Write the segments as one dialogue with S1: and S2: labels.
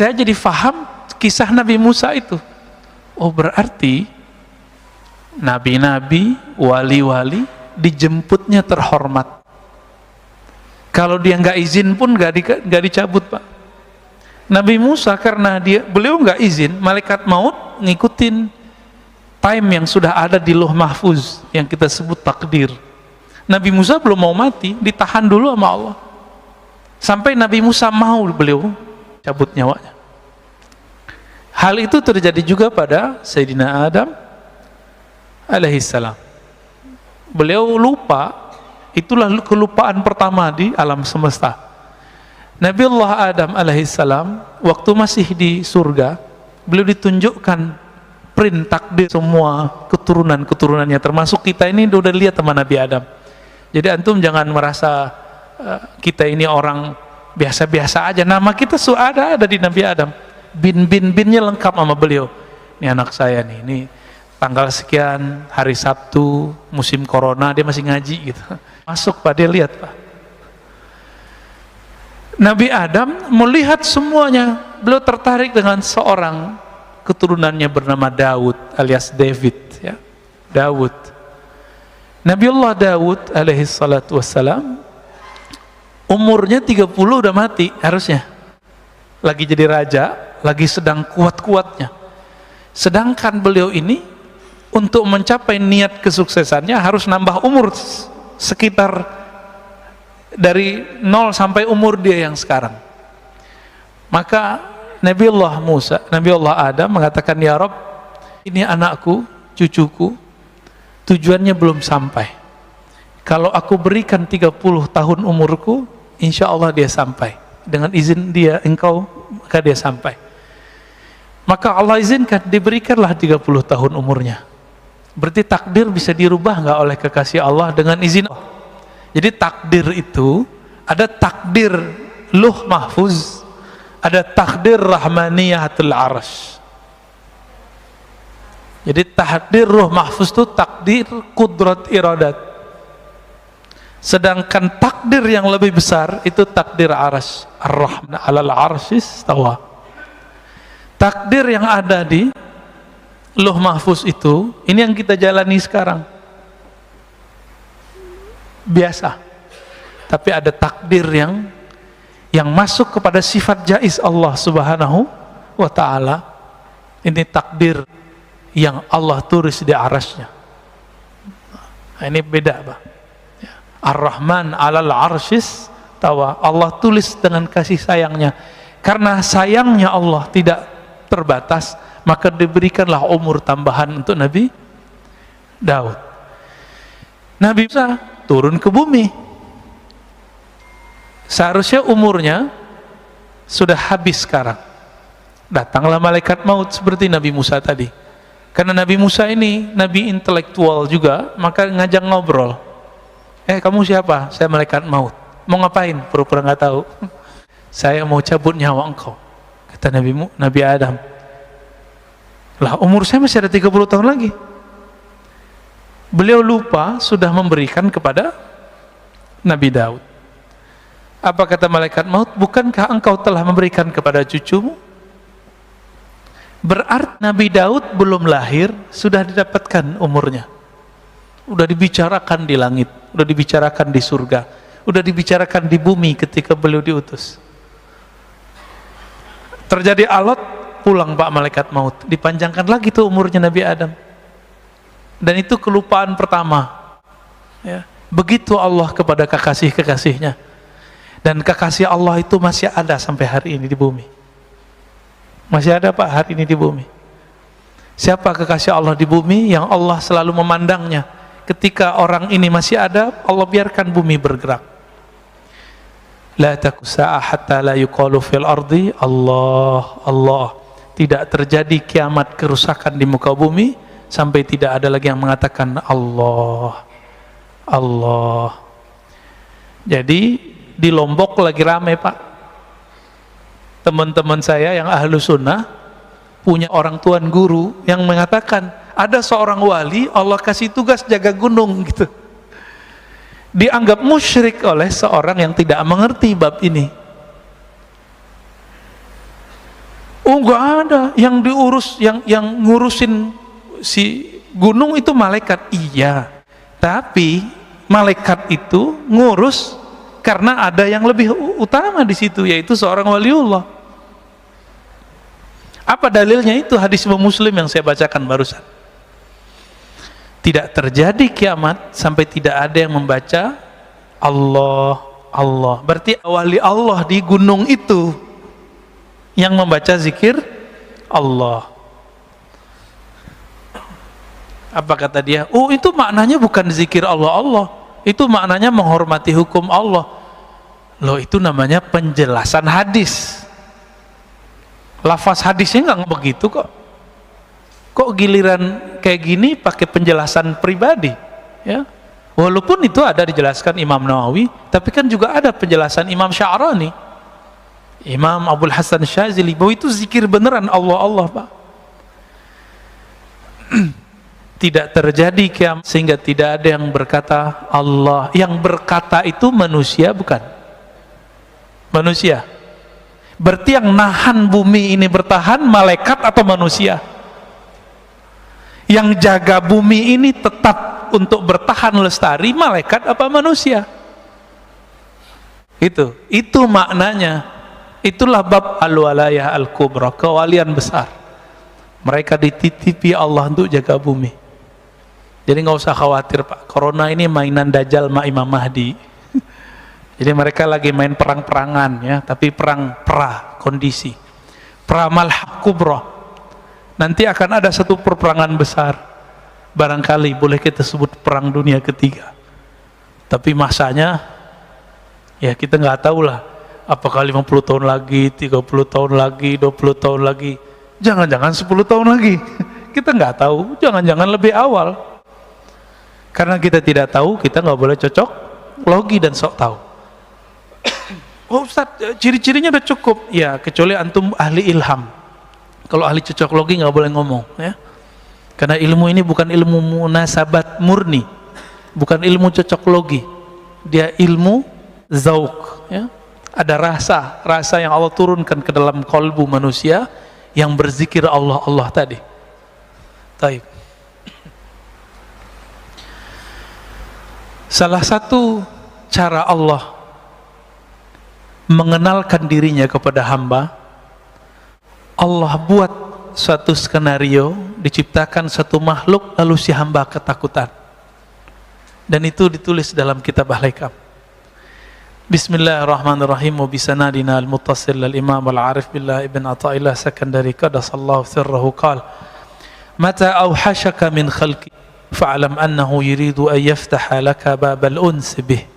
S1: saya jadi faham kisah Nabi Musa itu. Oh, berarti nabi-nabi, wali-wali dijemputnya terhormat. Kalau dia nggak izin pun nggak dicabut, Pak. Nabi Musa karena beliau nggak izin, malaikat maut ngikutin time yang sudah ada di Lauh Mahfuz yang kita sebut takdir. Nabi Musa belum mau mati, ditahan dulu sama Allah. Sampai Nabi Musa mau beliau cabut nyawanya. Hal itu terjadi juga pada Sayyidina Adam alaihissalam. Beliau lupa, itulah kelupaan pertama di alam semesta. Nabi Allah Adam alaihissalam waktu masih di surga, beliau ditunjukkan print takdir semua keturunan-keturunannya, termasuk kita ini udah lihat sama Nabi Adam. Jadi antum jangan merasa kita ini orang biasa-biasa aja. Nama kita ada di Nabi Adam. Binnya lengkap sama beliau. Ini anak saya nih, ini tanggal sekian, hari Sabtu, musim corona, dia masih ngaji gitu. Masuk Pak, dia lihat Pak. Nabi Adam melihat semuanya, beliau tertarik dengan seorang keturunannya bernama Daud alias David, ya. Daud. Nabi Allah Daud alaihi salatu wassalam umurnya 30 udah mati harusnya. Lagi jadi raja, lagi sedang kuat-kuatnya. Sedangkan beliau ini untuk mencapai niat kesuksesannya harus nambah umur sekitar dari 0 sampai umur dia yang sekarang. Maka Nabi Allah Adam mengatakan, ya Rabb, ini anakku, cucuku, tujuannya belum sampai. Kalau aku berikan 30 tahun umurku, insya Allah dia sampai. Dengan izin dia, engkau, maka dia sampai. Maka Allah izinkan, diberikanlah 30 tahun umurnya. Berarti takdir bisa dirubah nggak oleh kekasih Allah dengan izin Allah. Jadi takdir itu ada takdir Lauh Mahfuz, ada takdir Rahmaniyatul Arsy. Jadi takdir Lauh Mahfuz itu takdir kudrat iradat. Sedangkan takdir yang lebih besar itu takdir Arsy. Ar-Rahman 'alal 'arsy istawa. Takdir yang ada di Lauh Mahfuz itu, ini yang kita jalani sekarang. Biasa, tapi ada takdir yang masuk kepada sifat jaiz Allah Subhanahu wa ta'ala. Ini takdir yang Allah tulis di arasnya. Nah, ini beda Pak. Ar-Rahman 'alal 'arsy istawa. Allah tulis dengan kasih sayangnya. Karena sayangnya Allah tidak terbatas, maka diberikanlah umur tambahan untuk Nabi Daud. Nabi Musa turun ke bumi, seharusnya umurnya sudah habis sekarang. Datanglah malaikat maut seperti Nabi Musa tadi. Karena Nabi Musa ini Nabi intelektual juga, maka ngajak ngobrol. Kamu siapa? Saya malaikat maut. Mau ngapain? Pura-pura nggak tahu. Saya mau cabut nyawa engkau, kata Nabi Adam. Lah umur saya masih ada 30 tahun lagi. Beliau lupa sudah memberikan kepada Nabi Daud. Apa kata malaikat maut? Bukankah engkau telah memberikan kepada cucumu? Berarti Nabi Daud belum lahir sudah didapatkan umurnya. Udah dibicarakan di langit, udah dibicarakan di surga, udah dibicarakan di bumi ketika beliau diutus. Terjadi alot, pulang Pak malaikat maut, dipanjangkan lagi tuh umurnya Nabi Adam. Dan itu kelupaan pertama, ya. Begitu Allah kepada kekasih-kekasihnya. Dan kekasih Allah itu masih ada sampai hari ini di bumi. Masih ada Pak hari ini di bumi. Siapa kekasih Allah di bumi yang Allah selalu memandangnya? Ketika orang ini masih ada, Allah biarkan bumi bergerak. La takusa'a hatta la yuqalu fil ardi Allah, Allah. Tidak terjadi kiamat kerusakan di muka bumi sampai tidak ada lagi yang mengatakan Allah, Allah. Jadi di Lombok lagi rame Pak. Teman-teman saya yang ahlu sunnah punya orang tuan guru yang mengatakan ada seorang wali Allah kasih tugas jaga gunung gitu. Dianggap musyrik oleh seorang yang tidak mengerti bab ini. Oh nggak ada, yang diurus, yang ngurusin si gunung itu malaikat. Iya, tapi malaikat itu ngurus karena ada yang lebih utama di situ, yaitu seorang waliullah. Apa dalilnya? Itu hadis Imam Muslim yang saya bacakan barusan. Tidak terjadi kiamat sampai tidak ada yang membaca Allah, Allah. Berarti wali Allah di gunung itu yang membaca zikir Allah. Apa kata dia? Oh, itu maknanya bukan zikir Allah, Allah. Itu maknanya menghormati hukum Allah. Loh, itu namanya penjelasan hadis. Lafaz hadisnya nggak begitu kok. Kok giliran kayak gini pakai penjelasan pribadi, ya? Walaupun itu ada dijelaskan Imam Nawawi, tapi kan juga ada penjelasan Imam Sya'rani, Imam Abdul Hasan Syazili, bahwa itu zikir beneran Allah, Allah, Pak. Tidak terjadi kiamat sehingga tidak ada yang berkata Allah. Yang berkata itu manusia, bukan? Manusia. Berarti yang nahan bumi ini bertahan malaikat atau manusia? Yang jaga bumi ini tetap untuk bertahan lestari malaikat apa manusia? Itu maknanya. Itulah bab al-walayah al-kubra, kewalian besar. Mereka dititipi Allah untuk jaga bumi. Jadi nggak usah khawatir, Pak, corona ini mainan Dajjal sama Imam Mahdi. Jadi mereka lagi main perang-perangan, ya, tapi perang kondisi, pramalhaq kubra. Nanti akan ada satu perperangan besar, barangkali boleh kita sebut perang dunia ketiga. Tapi masanya, ya kita nggak tahu lah, apakah 50 tahun lagi, 30 tahun lagi, 20 tahun lagi, jangan-jangan 10 tahun lagi. Kita nggak tahu, jangan-jangan lebih awal. Karena kita tidak tahu, kita nggak boleh cocok logi dan sok tahu. Oh Ustaz, ciri-cirinya udah cukup. Ya, kecuali antum ahli ilham. Kalau ahli cocok logi nggak boleh ngomong, ya. Karena ilmu ini bukan ilmu munasabat murni, bukan ilmu cocok logi. Dia ilmu zauk, ya. Ada rasa yang Allah turunkan ke dalam kolbu manusia yang berzikir Allah, Allah tadi. Taib. Salah satu cara Allah mengenalkan dirinya kepada hamba, Allah buat suatu skenario, diciptakan satu makhluk, lalu si hamba ketakutan. Dan itu ditulis dalam kitab Al-Hikam. Bismillahirrahmanirrahim. Wa bisanadina al-muttasil al-imam al-arif billah ibn Ata'illah Sakandari qadasallahu sirrahu qala mata awhashaka min khalqi fa'alam annahu yuridu an yaftaha laka babal uns bih.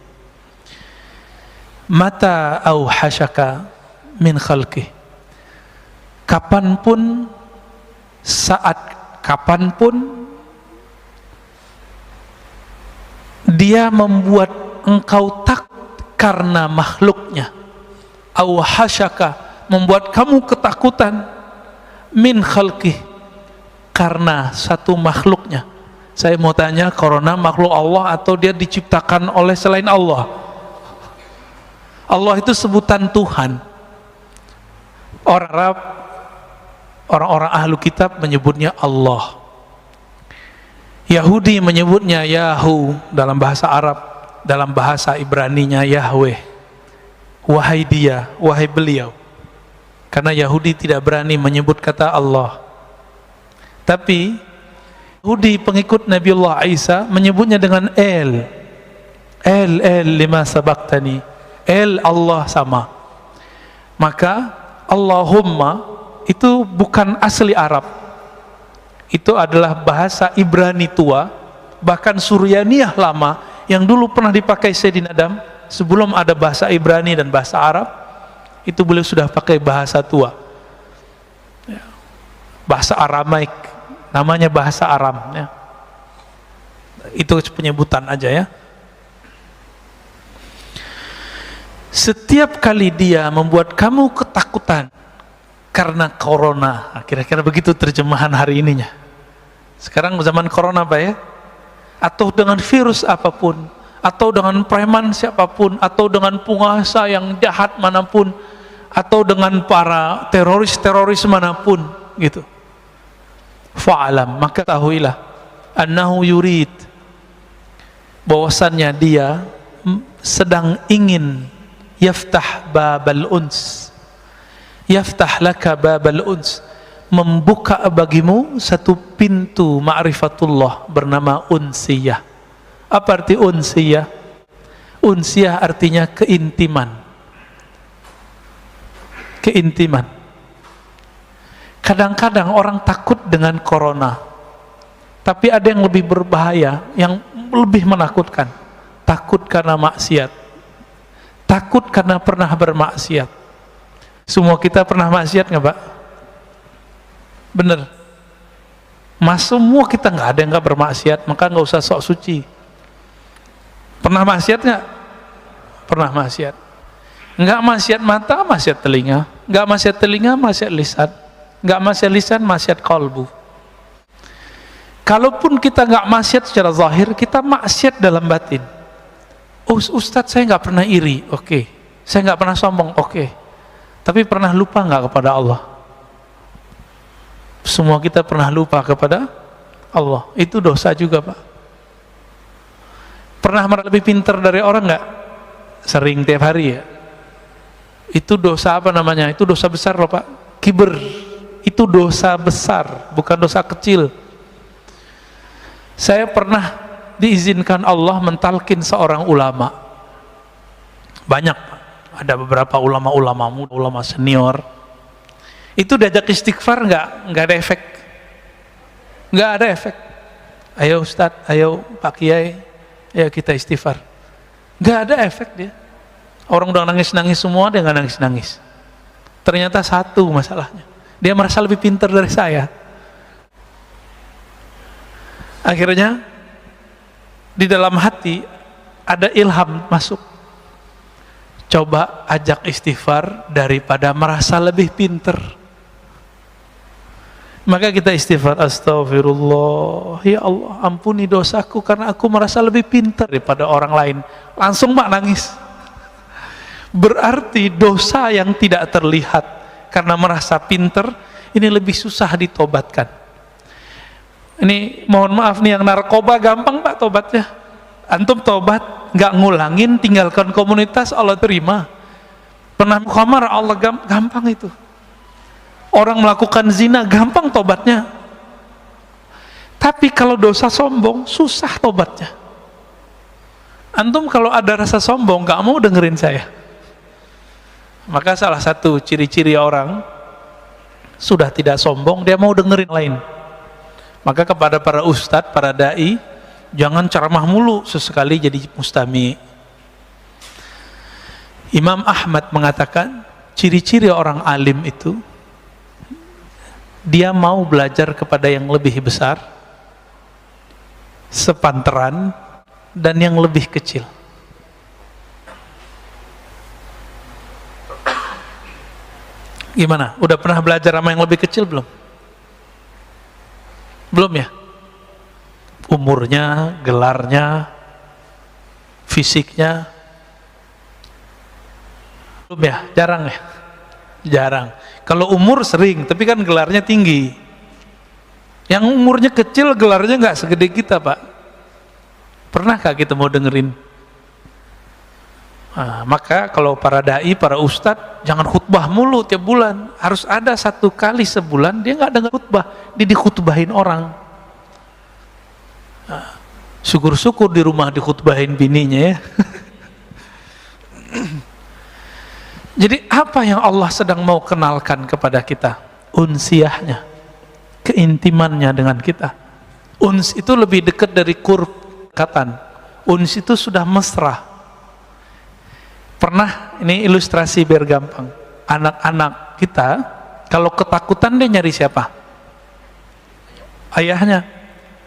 S1: Mata awhashaka min khalqi, kapanpun, saat kapanpun dia membuat engkau takut karena makhluknya. Awhashaka, membuat kamu ketakutan, min khalqi, karena satu makhluknya. Saya mau tanya, corona makhluk Allah atau dia diciptakan oleh selain Allah? Allah itu sebutan Tuhan. Orang Arab, orang-orang ahlu kitab menyebutnya Allah. Yahudi menyebutnya Yahu dalam bahasa Arab, dalam bahasa Ibraninya Yahweh. Wahai dia, wahai beliau. Karena Yahudi tidak berani menyebut kata Allah. Tapi Yahudi pengikut Nabiullah Isa menyebutnya dengan El lima sabaktani, El Allah sama. Maka Allahumma itu bukan asli Arab, itu adalah bahasa Ibrani tua, bahkan Suryaniyah lama yang dulu pernah dipakai Sayyidina Adam. Sebelum ada bahasa Ibrani dan bahasa Arab, itu beliau sudah pakai bahasa tua, bahasa Aramaik, namanya bahasa Aram, ya. Itu penyebutan aja, ya. Setiap kali dia membuat kamu ketakutan karena corona, kira-kira begitu terjemahan hari ininya. Sekarang zaman corona, Pak, ya. Atau dengan virus apapun, atau dengan preman siapapun, atau dengan penguasa yang jahat manapun, atau dengan para teroris manapun gitu. Fa'alam, maka tahuilah annahu yurid, bahwasannya dia sedang ingin yaftah babal uns, yaftah laka babal uns, membuka bagimu satu pintu ma'rifatullah bernama unsiyah. Apa arti unsiyah? Unsiyah artinya keintiman. Keintiman. Kadang-kadang orang takut dengan corona, tapi ada yang lebih berbahaya, yang lebih menakutkan. Takut karena maksiat, takut karena pernah bermaksiat. Semua kita pernah maksiat nggak, Pak? Bener. Mas, semua kita nggak ada yang nggak bermaksiat, maka nggak usah sok suci. Pernah maksiat nggak? Pernah maksiat. Nggak maksiat mata, maksiat telinga. Nggak maksiat telinga, maksiat lisan. Nggak maksiat lisan, maksiat kalbu. Kalaupun kita nggak maksiat secara zahir, kita maksiat dalam batin. Oh, Ustadz, saya nggak pernah iri, oke. Saya nggak pernah sombong, oke. Tapi pernah lupa nggak kepada Allah? Semua kita pernah lupa kepada Allah. Itu dosa juga, Pak. Pernah lebih pintar dari orang nggak? Sering, tiap hari ya. Itu dosa apa namanya? Itu dosa besar loh, Pak. Kiber. Itu dosa besar, bukan dosa kecil. Saya pernah diizinkan Allah mentalkin seorang ulama. Banyak, Pak. Ada beberapa ulama-ulama muda, ulama senior. Itu diajak istighfar nggak ada efek. Nggak ada efek. Ayo Ustadz, ayo Pak Kiai, ayo kita istighfar. Nggak ada efek dia. Orang udah nangis-nangis semua, dia nggak nangis-nangis. Ternyata satu masalahnya, dia merasa lebih pintar dari saya. Akhirnya di dalam hati ada ilham masuk, coba ajak istighfar daripada merasa lebih pintar. Maka kita istighfar, astagfirullah, ya Allah ampuni dosaku karena aku merasa lebih pintar daripada orang lain. Langsung Pak nangis. Berarti dosa yang tidak terlihat karena merasa pintar ini lebih susah ditobatkan. Ini mohon maaf nih, yang narkoba gampang Pak tobatnya. Antum tobat, nggak ngulangin, tinggalkan komunitas, Allah terima. Pernah khamar, Allah gampang itu. Orang melakukan zina, gampang tobatnya. Tapi kalau dosa sombong, susah tobatnya. Antum kalau ada rasa sombong, nggak mau dengerin saya. Maka salah satu ciri-ciri orang sudah tidak sombong, dia mau dengerin lain. Maka kepada para ustadz, para da'i, jangan ceramah mulu, sesekali jadi mustami. Imam Ahmad mengatakan, ciri-ciri orang alim itu, dia mau belajar kepada yang lebih besar, sepantaran, dan yang lebih kecil. Gimana? Udah pernah belajar sama yang lebih kecil belum? Belum ya? Umurnya, gelarnya, fisiknya, belum ya? Jarang ya? Jarang. Kalau umur sering, tapi kan gelarnya tinggi. Yang umurnya kecil, gelarnya nggak segede kita, Pak. Pernahkah kita mau dengerin? Nah, maka kalau para da'i, para ustadz, jangan khutbah mulu tiap bulan. Harus ada satu kali sebulan dia nggak dengar khutbah, dia dikhutbahin orang. Nah, syukur-syukur di rumah dikhutbahin bininya ya. Jadi apa yang Allah sedang mau kenalkan kepada kita? Unsiyahnya, keintimannya dengan kita. Uns itu lebih dekat dari qurb, katan. Uns itu sudah mesra. Pernah, ini ilustrasi biar gampang. Anak-anak kita kalau ketakutan dia nyari siapa? Ayahnya.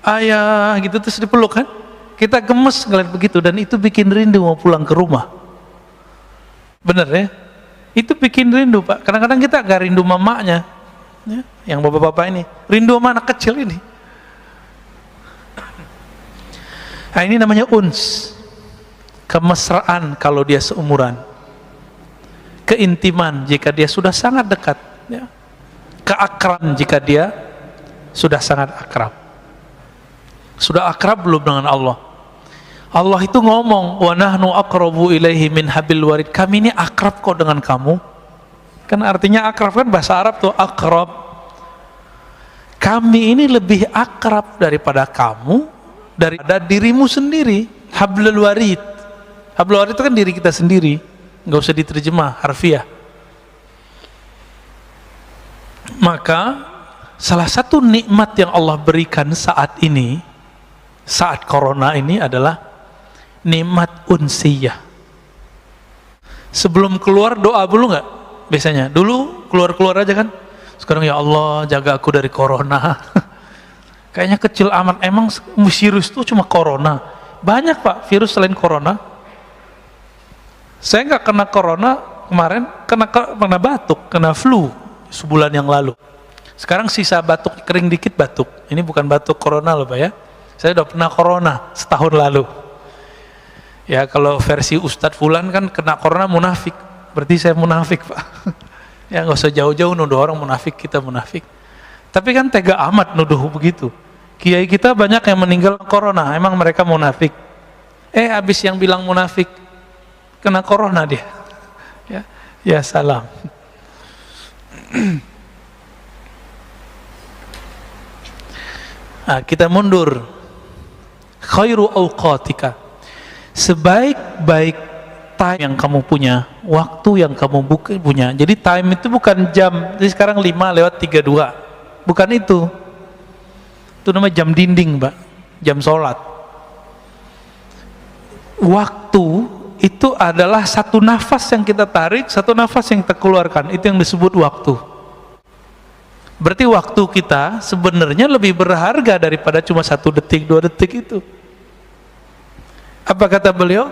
S1: Ayah gitu terus dipeluk kan? Kita gemes ngeliat begitu, dan itu bikin rindu mau pulang ke rumah. Bener ya? Itu bikin rindu, Pak. Kadang-kadang kita gak rindu mamanya ya, yang bapak-bapak ini, rindu sama anak kecil ini. Nah, ini namanya uns, kemesraan kalau dia seumuran. keintiman jika dia sudah sangat dekat, ya. Keakraban jika dia sudah sangat akrab. Sudah akrab belum dengan Allah? Allah itu ngomong, wa nahnu aqrabu ilaihi min habil warid. Kami ini akrab kok dengan kamu. Kan artinya akrab kan bahasa Arab tuh akrab. Kami ini lebih akrab daripada kamu, daripada dirimu sendiri. Hablul warid. Hablul warid itu kan diri kita sendiri. Nggak usah diterjemah harfiah. Maka salah satu nikmat yang Allah berikan saat ini, saat corona ini adalah nikmat unsiyah. Sebelum keluar doa dulu nggak? Biasanya dulu keluar aja kan. Sekarang ya Allah jaga aku dari corona. Kayaknya kecil amat. Emang virus itu cuma corona? Banyak pak virus selain corona. Saya nggak kena corona kemarin, kena batuk, kena flu sebulan yang lalu. Sekarang sisa batuk kering dikit batuk. Ini bukan batuk corona loh pak ya. Saya udah pernah corona setahun lalu. Ya kalau versi Ustadz Fulan kan kena corona munafik. Berarti saya munafik pak. Ya nggak usah jauh-jauh nuduh orang munafik, kita munafik. Tapi kan tega amat nuduh begitu. Kiai kita banyak yang meninggal corona, emang mereka munafik. Habis yang bilang munafik kena corona dia. Ya salam. Nah, kita mundur. Khairu awqatika, sebaik-baik time yang kamu punya, waktu yang kamu punya. Jadi time itu bukan jam. Jadi sekarang 5:32, bukan itu. Itu namanya jam dinding mbak, jam sholat. Waktu itu adalah satu nafas yang kita tarik, satu nafas yang kita keluarkan. Itu yang disebut waktu. Berarti waktu kita sebenarnya lebih berharga daripada cuma 1 detik, 2 detik itu. Apa kata beliau?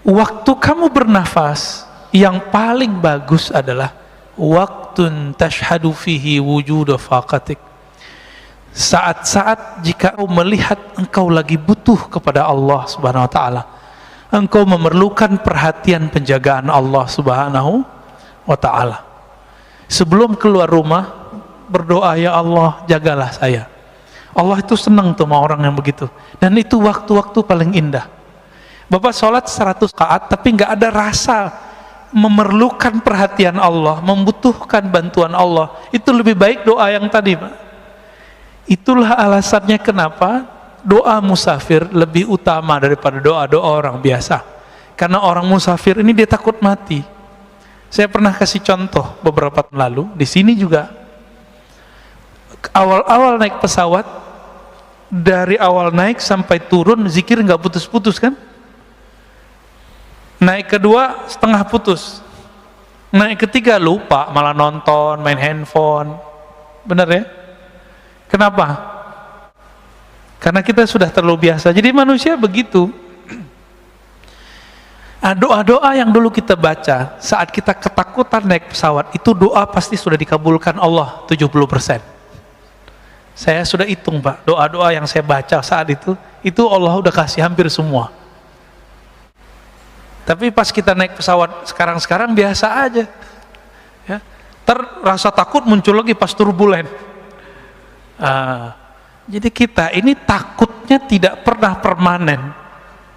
S1: Waktu kamu bernafas, yang paling bagus adalah waktun tashhadu fihi wujuda faqatik. Saat-saat jika kau melihat engkau lagi butuh kepada Allah Subhanahu wa taala. Engkau memerlukan perhatian penjagaan Allah Subhanahu wa taala. Sebelum keluar rumah, berdoa, ya Allah jagalah saya. Allah itu senang tuh sama orang yang begitu. Dan itu waktu-waktu paling indah. Bapak sholat 100 rakaat tapi nggak ada rasa memerlukan perhatian Allah, membutuhkan bantuan Allah. Itu lebih baik doa yang tadi Pak. Itulah alasannya kenapa doa musafir lebih utama daripada doa-doa orang biasa. Karena orang musafir ini dia takut mati. Saya pernah kasih contoh beberapa tahun lalu, di sini juga. Awal-awal naik pesawat, dari awal naik sampai turun zikir nggak putus-putus kan? Naik kedua setengah putus, naik ketiga lupa, malah nonton, main handphone. Benar ya? Kenapa? Karena kita sudah terlalu biasa. Jadi manusia begitu. Doa-doa yang dulu kita baca saat kita ketakutan naik pesawat, itu doa pasti sudah dikabulkan Allah 70%. Saya sudah hitung Pak, doa-doa yang saya baca saat itu Allah udah kasih hampir semua. Tapi pas kita naik pesawat sekarang biasa aja. Ya. Rasa takut muncul lagi pas turbulen. Jadi kita ini takutnya tidak pernah permanen.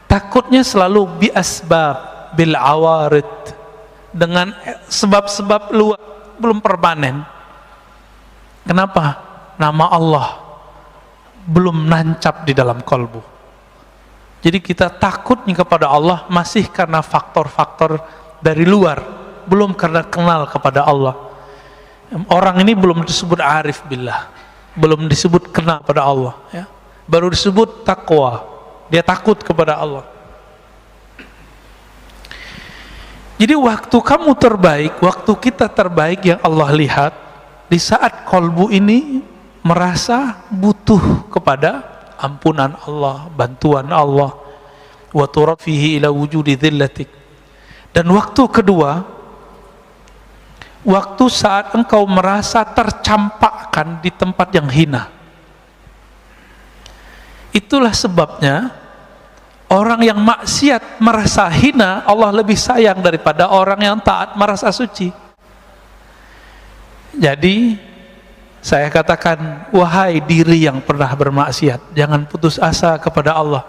S1: Takutnya selalu bi asbab bil awarid, dengan sebab-sebab luar, belum permanen. Kenapa? Nama Allah belum nancap di dalam kalbu. Jadi kita takutnya kepada Allah masih karena faktor-faktor dari luar, belum karena kenal kepada Allah. Orang ini belum disebut arif billah, belum disebut kenal pada Allah, ya. Baru disebut takwa, dia takut kepada Allah. Jadi waktu kamu terbaik, waktu kita terbaik yang Allah lihat di saat kalbu ini merasa butuh kepada ampunan Allah, bantuan Allah, wa turafihi ila wujudi dhillatik. Dan waktu kedua, waktu saat engkau merasa tercampakkan di tempat yang hina. Itulah sebabnya Orang yang maksiat merasa hina, Allah lebih sayang daripada orang yang taat merasa suci. Jadi saya katakan, wahai diri yang pernah bermaksiat, jangan putus asa kepada Allah.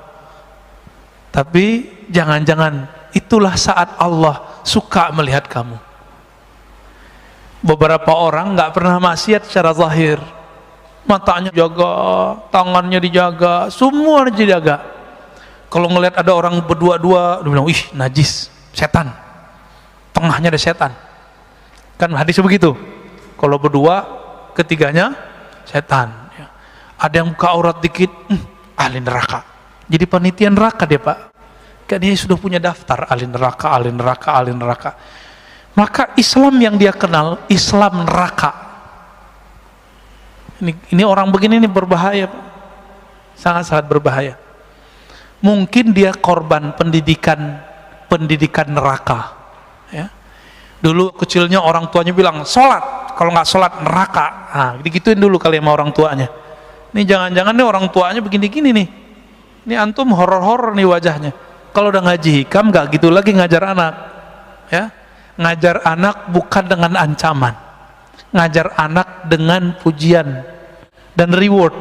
S1: Tapi jangan-jangan itulah saat Allah suka melihat kamu. Beberapa orang nggak pernah maksiat secara zahir, matanya dijaga, tangannya dijaga, semua dijaga. Kalau ngelihat ada orang berdua-dua, dia bilang, "Ih, najis, setan. Tengahnya ada setan." Kan hadis begitu. Kalau berdua, ketiganya setan. Ya. Ada yang buka aurat dikit, ahli neraka. Jadi panitia neraka dia, Pak. Kan dia sudah punya daftar ahli neraka, ahli neraka, ahli neraka. Maka Islam yang dia kenal, Islam neraka. Ini orang begini ini berbahaya, Pak. Sangat-sangat berbahaya. Mungkin dia korban pendidikan neraka. Ya. Dulu kecilnya orang tuanya bilang, sholat, kalau nggak sholat neraka. Nah, digituin dulu kali sama orang tuanya. Ini jangan-jangan nih orang tuanya begini-gini nih. Ini antum horor-horor nih wajahnya. Kalau udah ngaji hikam nggak gitu lagi ngajar anak. Ya, ngajar anak bukan dengan ancaman, ngajar anak dengan pujian dan reward.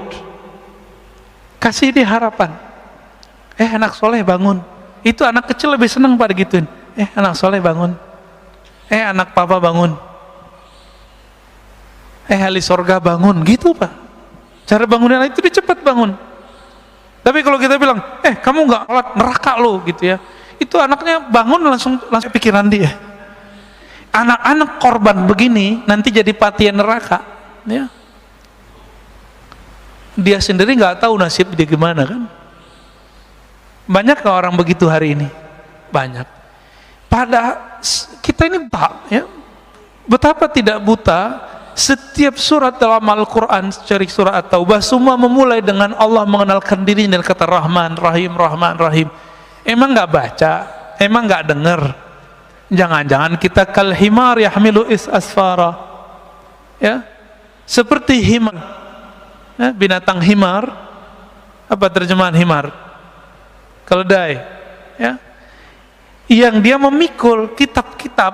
S1: Kasih dia harapan. Anak soleh bangun. Itu anak kecil lebih senang pada gituin. Anak soleh bangun. Anak papa bangun. Ahli sorga bangun. Gitu, Pak. Cara bangunin anak itu dia cepat bangun. Tapi kalau kita bilang, kamu nggak sholat, neraka lo, gitu ya. Itu anaknya bangun langsung pikiran dia. Anak-anak korban begini nanti jadi patian neraka. Ya. Dia sendiri nggak tahu nasib dia gimana kan. Banyak orang begitu hari ini? Banyak. Pada kita ini tak, ya. Betapa tidak buta. Setiap surat dalam Al-Quran, cari surat At-Taubah, semua memulai dengan Allah mengenalkan diri dan kata Rahman, Rahim, Rahman, Rahim. Emang nggak baca? Emang nggak dengar? Jangan-jangan kita kal himar yahmilu asfara, ya, seperti himar, ya, binatang himar. Apa terjemahan himar? Keledai, ya, yang dia memikul kitab-kitab,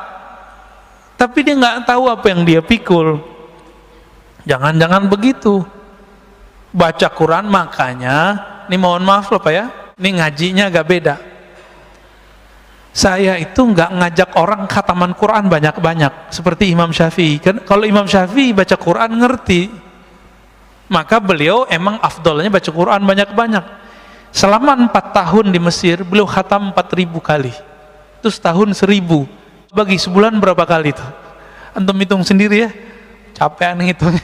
S1: tapi dia nggak tahu apa yang dia pikul. Jangan-jangan begitu. Baca Quran, makanya, ini mohon maaf loh Pak ya, ini ngajinya agak beda. Saya itu nggak ngajak orang khataman Quran banyak-banyak seperti Imam Syafi'i. Kan kalau Imam Syafi'i baca Quran ngerti, maka beliau emang afdolnya baca Quran banyak-banyak. Selama 4 tahun di Mesir, beliau khatam 4.000 kali. Terus tahun 1.000. Bagi sebulan berapa kali tuh? Antum hitung sendiri ya. Capean ngitungnya.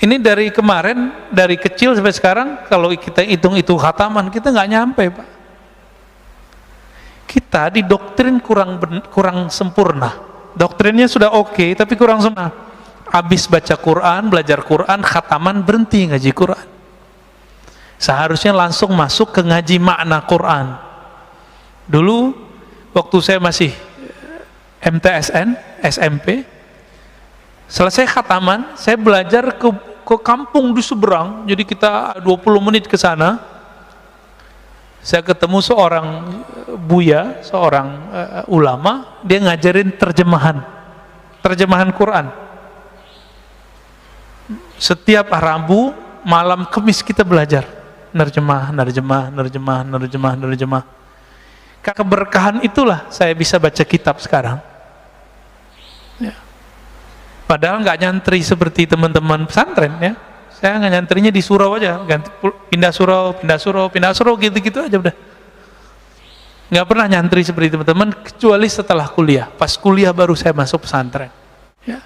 S1: Ini dari kemarin, dari kecil sampai sekarang, kalau kita hitung itu khataman, kita nggak nyampe, Pak. Kita didoktrin kurang sempurna. Doktrinnya sudah oke, tapi kurang sempurna. Habis baca Quran, belajar Quran, khataman, berhenti ngaji Quran. Seharusnya langsung masuk ke ngaji makna Quran. Dulu waktu saya masih MTSN, SMP, selesai khataman, saya belajar ke kampung di seberang, jadi kita 20 menit ke sana. Saya ketemu seorang buya, seorang ulama, dia ngajarin terjemahan Quran. Setiap Rabu, malam Kamis kita belajar nerjemah. Keberkahan itulah saya bisa baca kitab sekarang. Ya. Padahal nggak nyantri seperti teman-teman pesantren ya. Saya nggak nyantrinya di surau aja, pindah surau gitu-gitu aja udah. Nggak pernah nyantri seperti teman-teman kecuali setelah kuliah. Pas kuliah baru saya masuk pesantren. Ya.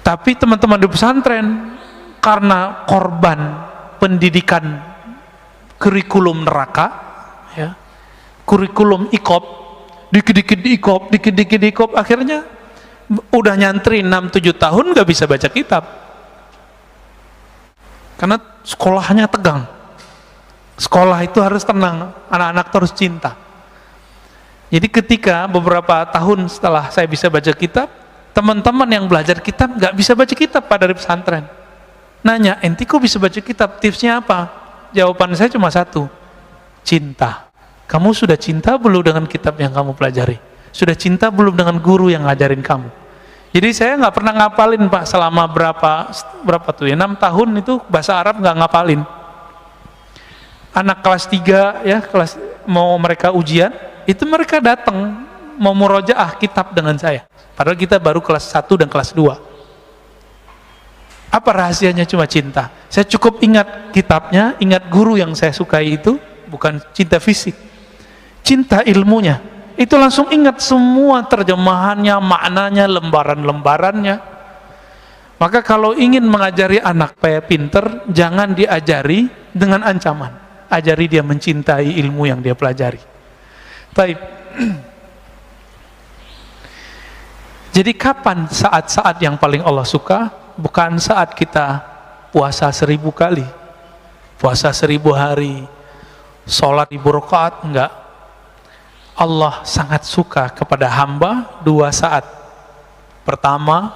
S1: Tapi teman-teman di pesantren karena korban pendidikan kurikulum neraka, ya. Kurikulum ikop, dikit-dikit diikop, akhirnya udah nyantri 6-7 tahun gak bisa baca kitab karena sekolahnya tegang. Sekolah itu harus tenang, anak-anak terus cinta. Jadi ketika beberapa tahun setelah saya bisa baca kitab, teman-teman yang belajar kitab gak bisa baca kitab Pak dari pesantren. Nanya, enti kok bisa baca kitab, tipsnya apa? Jawaban saya cuma satu, cinta. Kamu sudah cinta belum dengan kitab yang kamu pelajari? Sudah cinta belum dengan guru yang ngajarin kamu? Jadi saya nggak pernah ngapalin Pak selama berapa tuh ya, 6 tahun itu bahasa Arab nggak ngapalin. Anak kelas 3 ya, mau mereka ujian, itu mereka datang mau murojaah kitab dengan saya. Padahal kita baru kelas 1 dan kelas 2. Apa rahasianya? Cuma cinta. Saya cukup ingat kitabnya, ingat guru yang saya sukai itu, bukan cinta fisik. Cinta ilmunya. Itu langsung ingat semua terjemahannya, maknanya, lembaran-lembarannya. Maka kalau ingin mengajari anak supaya pinter, jangan diajari dengan ancaman. Ajari dia mencintai ilmu yang dia pelajari. Baik. Jadi kapan saat-saat yang paling Allah suka? Bukan saat kita puasa 1000 kali, puasa 1000 hari, sholat 1000 rakaat, enggak. Allah sangat suka kepada hamba 2 saat. Pertama,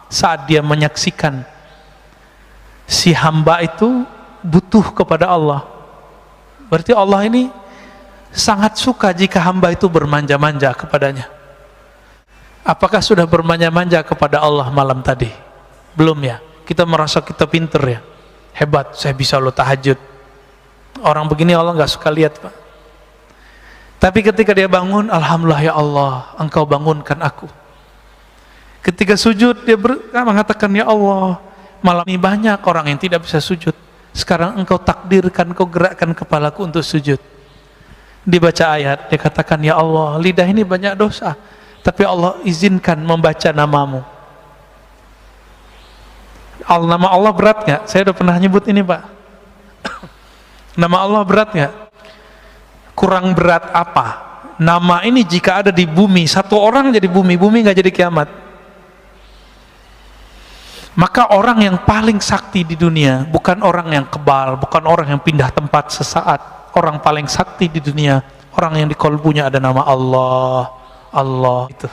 S1: saat dia menyaksikan si hamba itu butuh kepada Allah. Berarti Allah ini sangat suka jika hamba itu bermanja-manja kepadanya. Apakah sudah bermanja-manja kepada Allah malam tadi? Belum ya? Kita merasa kita pinter ya, hebat, saya bisa lo tahajud. Orang begini Allah nggak suka lihat Pak. Tapi ketika dia bangun, alhamdulillah ya Allah, Engkau bangunkan aku. Ketika sujud dia mengatakan, ya Allah, malam ini banyak orang yang tidak bisa sujud. Sekarang Engkau takdirkan, Engkau gerakkan kepalaku untuk sujud. Dibaca ayat, dia katakan, ya Allah, lidah ini banyak dosa, tapi Allah izinkan membaca namamu. Nama Allah berat nggak? Saya udah pernah nyebut ini Pak. Nama Allah berat nggak? Kurang berat apa? Nama ini jika ada di bumi, satu orang jadi bumi nggak jadi kiamat. Maka orang yang paling sakti di dunia bukan orang yang kebal, bukan orang yang pindah tempat sesaat. Orang paling sakti di dunia, orang yang di kolbunya ada nama Allah. Allah itu.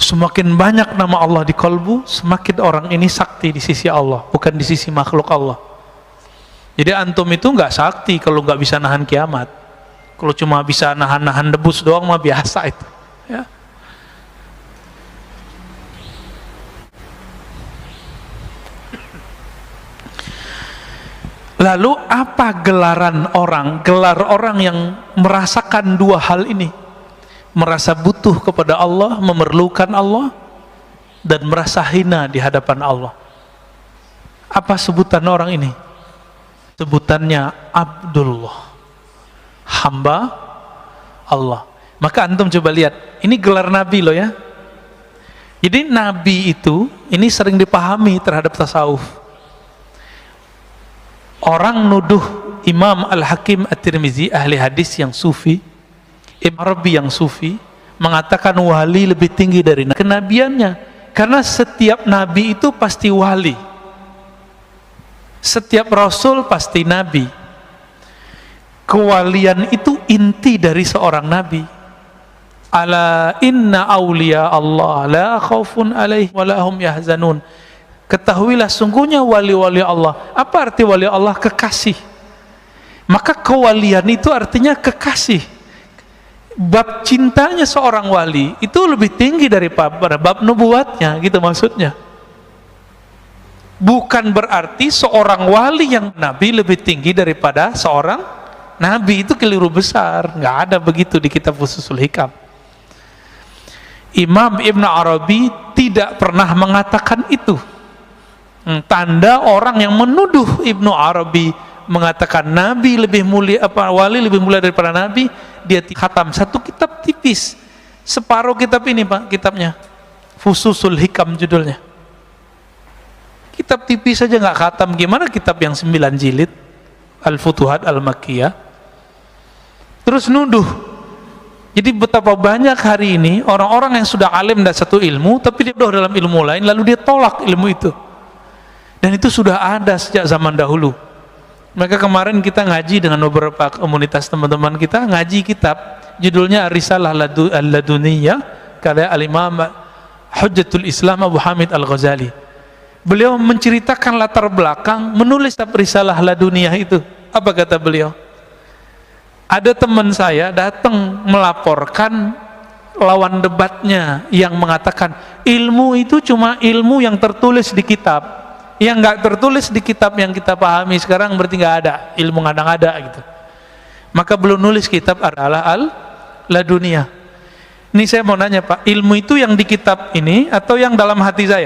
S1: Semakin banyak nama Allah di kolbu, semakin orang ini sakti di sisi Allah, bukan di sisi makhluk Allah. Jadi antum itu nggak sakti kalau nggak bisa nahan kiamat. Kalau cuma bisa nahan debus doang mah biasa itu. Ya. Lalu apa gelaran orang? Gelar orang yang merasakan 2 hal ini. Merasa butuh kepada Allah, memerlukan Allah, dan merasa hina di hadapan Allah. Apa sebutan orang ini? Sebutannya Abdullah, hamba Allah. Maka antum coba lihat, ini gelar Nabi loh ya. Jadi Nabi itu, ini sering dipahami terhadap tasawuf. Orang nuduh Imam Al-Hakim At-Tirmizi, ahli hadis yang sufi, Ibn Arabi yang sufi, mengatakan wali lebih tinggi dari kenabiannya. Karena setiap nabi itu pasti wali, setiap rasul pasti nabi. Kewalian itu inti dari seorang nabi. Ala inna awliya Allah la khaufun alaihim wa la hum yahzanun. Ketahuilah sungguhnya wali-wali Allah. Apa arti wali Allah? Kekasih. Maka kewalian itu artinya kekasih. Bab cintanya seorang wali itu lebih tinggi daripada bab nubuatnya, gitu maksudnya. Bukan berarti seorang wali yang nabi lebih tinggi daripada seorang nabi, itu keliru besar. Nggak ada begitu di kitab Fususul Hikam. Imam Ibn Arabi tidak pernah mengatakan itu. Tanda orang yang menuduh Ibnu Arabi mengatakan nabi lebih mulia, wali lebih mulia daripada nabi, dia khatam satu kitab tipis, separuh kitab ini Pak, kitabnya Fususul Hikam judulnya. Kitab tipis saja nggak khatam, gimana kitab yang 9 jilid Al-Futuhat Al-Makkiyah? Terus nuduh. Jadi betapa banyak hari ini orang-orang yang sudah alim dan satu ilmu, tapi dia doh dalam ilmu lain, lalu dia tolak ilmu itu. Dan itu sudah ada sejak zaman dahulu. Maka kemarin kita ngaji dengan beberapa komunitas teman-teman kita, ngaji kitab judulnya Risalah Al-Laduniyah karya Al-Imam Hujjatul Islam Abu Hamid Al-Ghazali. Beliau menceritakan latar belakang menulis risalah Laduniyah itu. Apa kata beliau? Ada teman saya datang melaporkan lawan debatnya yang mengatakan ilmu itu cuma ilmu yang tertulis di kitab, yang nggak tertulis di kitab yang kita pahami sekarang berarti nggak ada, ilmu ngada-ngada gitu. Maka belum nulis kitab adalah Laduniyah. Ini saya mau nanya Pak, ilmu itu yang di kitab ini atau yang dalam hati saya?